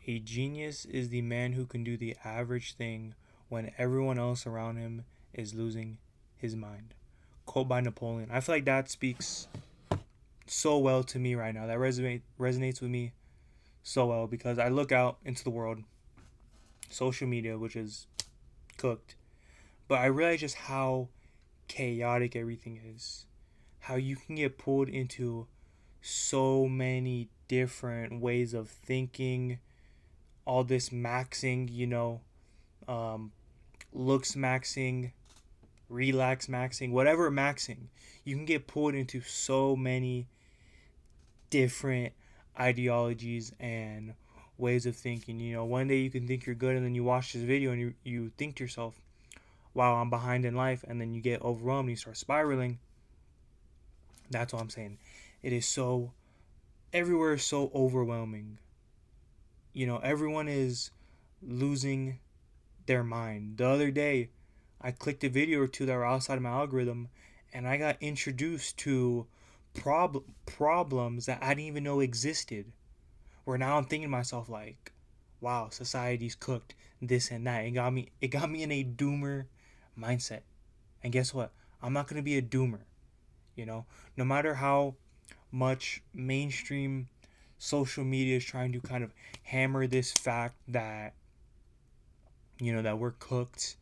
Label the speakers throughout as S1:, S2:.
S1: A genius is the man who can do the average thing when everyone else around him is losing his mind. Quote by Napoleon. I feel like that speaks so well to me right now. That resonates with me so well because I look out into the world, social media, which is cooked, but I realize just how chaotic everything is. How you can get pulled into so many different ways of thinking, all this maxing, um, looks maxing, relax maxing, whatever maxing. You can get pulled into so many different ideologies and ways of thinking. One day you can think you're good, and then you watch this video and you think to yourself, wow, I'm behind in life, and then you get overwhelmed and you start spiraling. That's what I'm saying. It is so, everywhere is so overwhelming. Everyone is losing their mind. The other day, I clicked a video or two that were outside of my algorithm, and I got introduced to problems that I didn't even know existed. Where now I'm thinking to myself like, wow, society's cooked, this and that. It got me in a doomer mindset. And guess what? I'm not gonna be a doomer. No matter how much mainstream social media is trying to kind of hammer this fact that that we're cooked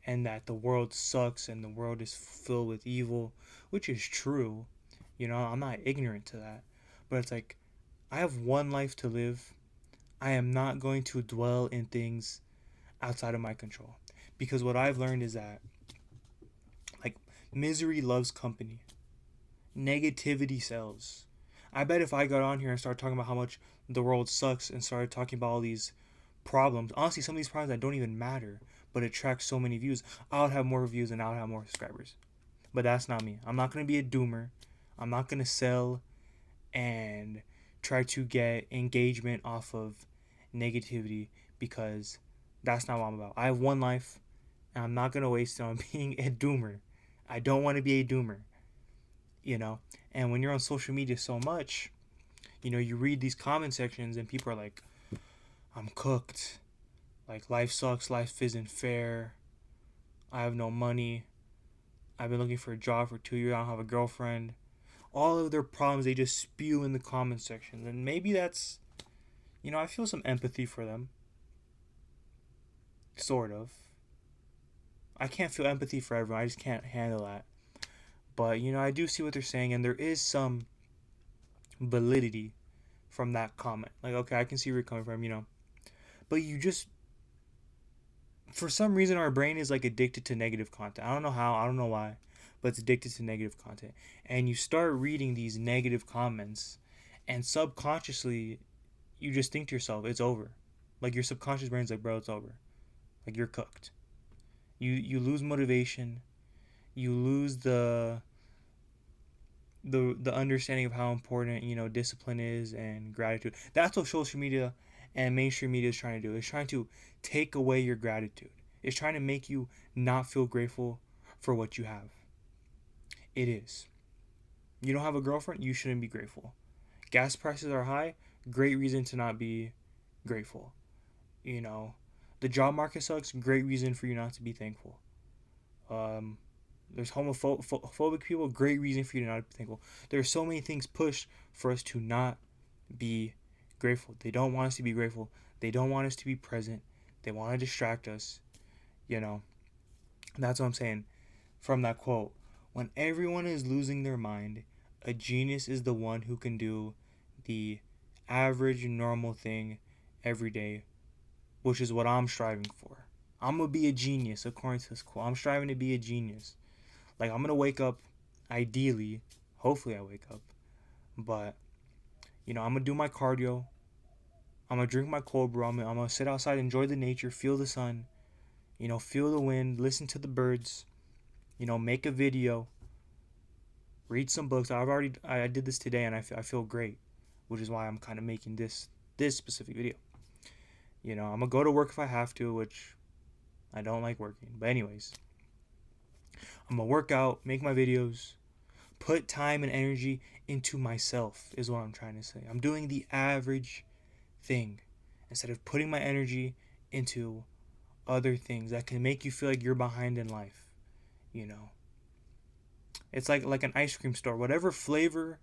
S1: and that the world sucks and the world is filled with evil, which is true. I'm not ignorant to that. But it's like, I have one life to live. I am not going to dwell in things outside of my control. Because what I've learned is that, like, misery loves company, negativity sells. I bet if I got on here and started talking about how much the world sucks and started talking about all these problems, honestly, some of these problems that don't even matter, but attract so many views, I would have more views and I would have more subscribers. But that's not me. I'm not going to be a doomer. I'm not going to sell and try to get engagement off of negativity because that's not what I'm about. I have one life and I'm not going to waste it on being a doomer. I don't want to be a doomer, you know? And when you're on social media so much, you read these comment sections and people are like, I'm cooked. Like, life sucks. Life isn't fair. I have no money. I've been looking for a job for 2 years. I don't have a girlfriend. All of their problems they just spew in the comment section. And maybe that's, I feel some empathy for them. Sort of. I can't feel empathy for everyone. I just can't handle that. But, I do see what they're saying. And there is some validity from that comment. Like, okay, I can see where you're coming from. But you just, for some reason, our brain is like addicted to negative content. I don't know how, I don't know why, but it's addicted to negative content. And you start reading these negative comments, and subconsciously, you just think to yourself, it's over. Like, your subconscious brain's like, bro, it's over. Like, you're cooked. You lose motivation. You lose the understanding of how important discipline is and gratitude. That's what social media and mainstream media is trying to do. It's trying to take away your gratitude. It's trying to make you not feel grateful for what you have. It is. You don't have a girlfriend, you shouldn't be grateful. Gas prices are high, great reason to not be grateful. You know, the job market sucks, great reason for you not to be thankful. Um, there's homophobic people, great reason for you to not be thankful. There are so many things pushed for us to not be grateful. They don't want us to be grateful. They don't want us to be present. They want to distract us. You know, that's what I'm saying from that quote. When everyone is losing their mind, a genius is the one who can do the average normal thing every day, which is what I'm striving for. I'm gonna be a genius according to this quote. I'm striving to be a genius. Like, I'm gonna wake up, ideally, hopefully I wake up, but I'm gonna do my cardio. I'm gonna drink my cold brew. I'm gonna sit outside, enjoy the nature, feel the sun, feel the wind, listen to the birds, make a video, read some books. I did this today and I feel great, which is why I'm kind of making this specific video. I'm gonna go to work if I have to, which I don't like working. But anyways, I'm gonna work out, make my videos, put time and energy into myself is what I'm trying to say. I'm doing the average thing. instead of putting my energy into other things that can make you feel like you're behind in life. You know, it's like an ice cream store. Whatever flavor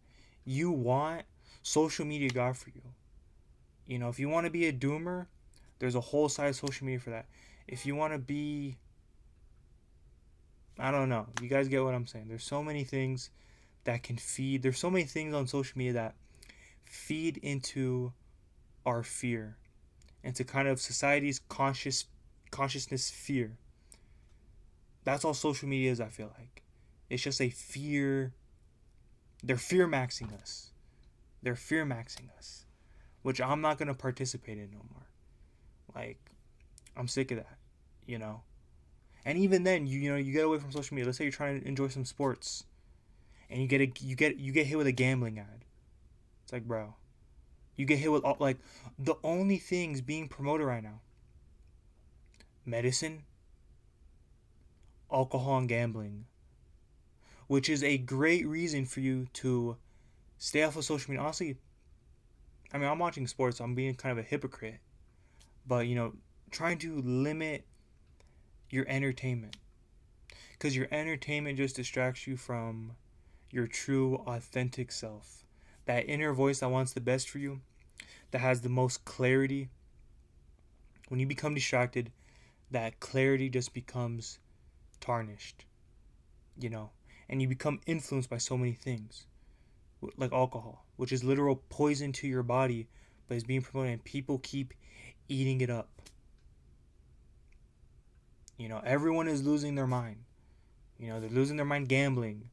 S1: you want, social media got for you. You know, if you want to be a doomer, there's a whole side of social media for that. If you want to be, I don't know, you guys get what I'm saying. There's so many things that can feed. There's so many things on social media that feed into our fear, into kind of society's consciousness fear. That's all social media is. I feel like it's just a fear. They're fear maxing us. They're fear maxing us, which I'm not gonna participate in no more. Like, I'm sick of that, you know. And even then, you know, you get away from social media. Let's say you're trying to enjoy some sports, and you get hit with a gambling ad. It's like, bro, you get hit with all, like, the only things being promoted right now: medicine, alcohol, and gambling, which is a great reason for you to stay off of social media. Honestly, I mean, I'm watching sports, so I'm being kind of a hypocrite, but you know, trying to limit your entertainment, because your entertainment just distracts you from your true, authentic self. That inner voice that wants the best for you, that has the most clarity. When you become distracted, that clarity just becomes tarnished, you know, and you become influenced by so many things, like alcohol, which is literal poison to your body, but is being promoted, and people keep eating it up. You know, everyone is losing their mind. You know, they're losing their mind gambling.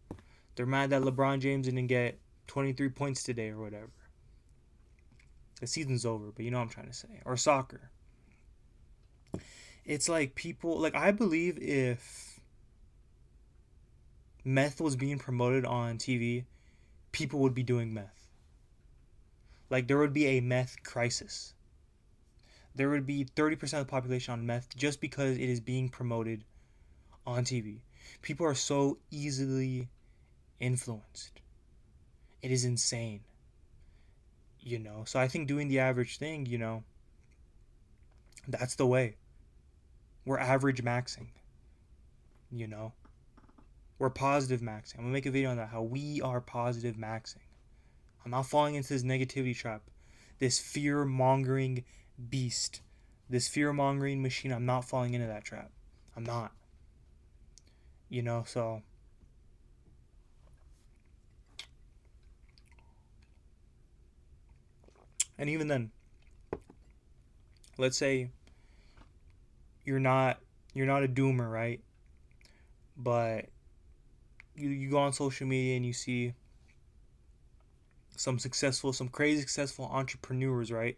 S1: They're mad that LeBron James didn't get 23 points today or whatever. The season's over, but you know what I'm trying to say. Or soccer. It's like people, like, I believe if meth was being promoted on TV, people would be doing meth. Like, there would be a meth crisis. There would be 30% of the population on meth just because it is being promoted on TV. People are so easily influenced. It is insane. You know, so I think doing the average thing, you know, that's the way. We're average maxing, you know. We're positive maxing. I'm gonna make a video on that, how we are positive maxing. I'm not falling into this negativity trap, this fear mongering beast, this fear mongering machine. I'm not falling into that trap. I'm not. You know, so and even then, let's say you're not a doomer, right? But you go on social media and you see some crazy successful entrepreneurs, right?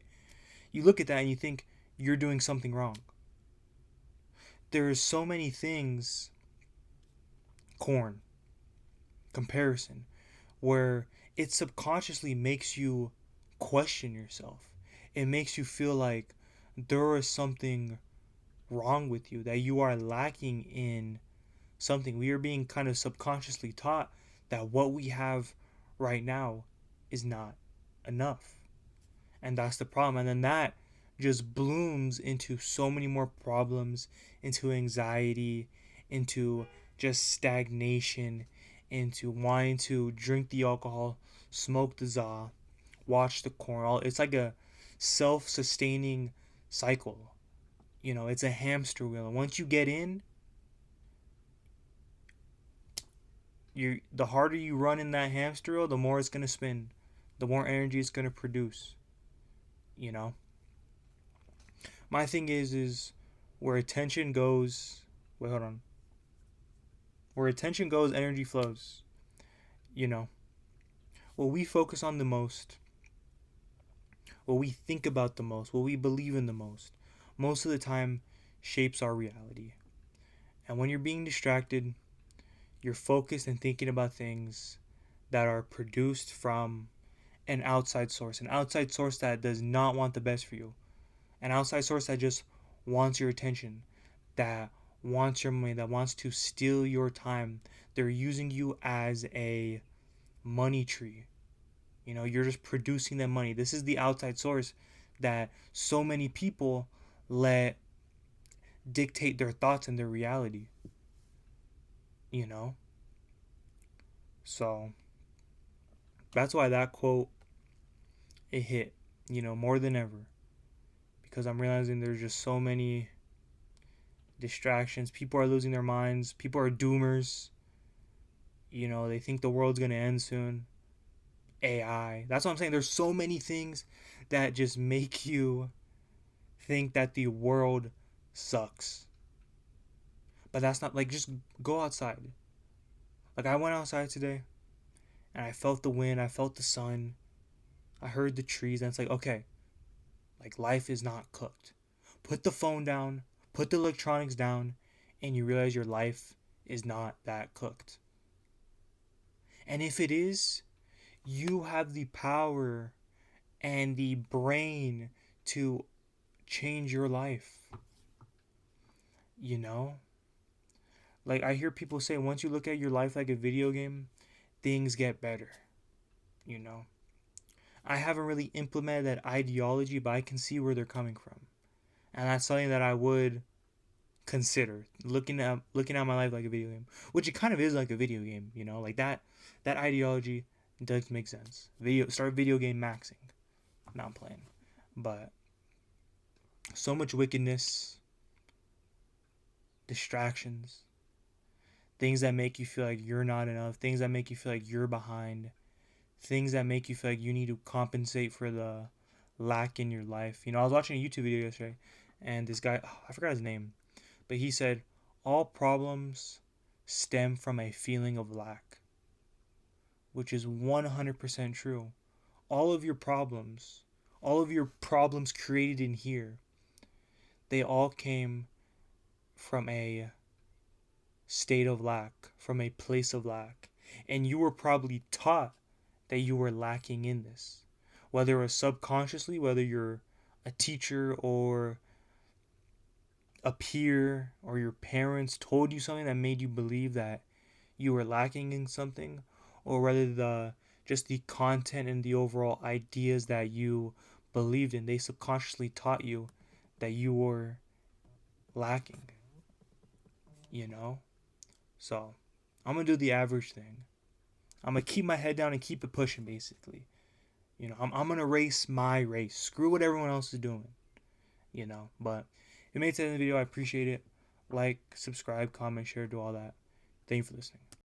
S1: You look at that and you think you're doing something wrong. There's so many things, corn, comparison, where it subconsciously makes you question yourself. It makes you feel like there is something wrong with you, that you are lacking in something. We are being kind of subconsciously taught that what we have right now is not enough. And that's the problem. And then that just blooms into so many more problems, into anxiety, into just stagnation, into wanting to drink the alcohol, smoke the za, watch the corn. It's like a self-sustaining cycle. You know, it's a hamster wheel. And once you get in, you the harder you run in that hamster wheel, the more it's gonna spin, the more energy it's gonna produce. You know, my thing is where attention goes. Wait, hold on. Where attention goes, energy flows. You know, what we focus on the most, what we think about the most, what we believe in the most of the time shapes our reality. And when you're being distracted, you're focused and thinking about things that are produced from an outside source that does not want the best for you, an outside source that just wants your attention, that wants your money, that wants to steal your time. They're using you as a money tree. You know, you're just producing that money. This is the outside source that so many people let dictate their thoughts and their reality, you know? So that's why that quote, it hit, more than ever. Because I'm realizing there's just so many distractions. People are losing their minds. People are doomers. They think the world's going to end soon. AI. That's what I'm saying. There's so many things that just make you think that the world sucks. But that's not like, just go outside. Like, I went outside today and I felt the wind, I felt the sun, I heard the trees, and it's like, okay, like, life is not cooked. Put the phone down, put the electronics down, and you realize your life is not that cooked. And if it is, you have the power and the brain to change your life. You know? Like, I hear people say, once you look at your life like a video game, things get better. You know? I haven't really implemented that ideology, but I can see where they're coming from. And that's something that I would consider, looking at my life like a video game, which it kind of is like a video game, like that ideology does make sense. Start video game maxing. Now I'm playing, but so much wickedness, distractions, things that make you feel like you're not enough, things that make you feel like you're behind, things that make you feel like you need to compensate for the lack in your life. I was watching a YouTube video yesterday, and this guy, I forgot his name, but he said all problems stem from a feeling of lack, which is 100% true. All of your problems, all of your problems created in here, they all came from a state of lack, from a place of lack. And you were probably taught that you were lacking in this. Whether it was subconsciously, whether you're a teacher or a peer or your parents told you something that made you believe that you were lacking in something, or whether the content and the overall ideas that you believed in, they subconsciously taught you that you were lacking, you know? So, I'm going to do the average thing. I'm going to keep my head down and keep it pushing, basically. I'm going to race my race. Screw what everyone else is doing, But if you made it to the end of the video, I appreciate it. Like, subscribe, comment, share, do all that. Thank you for listening.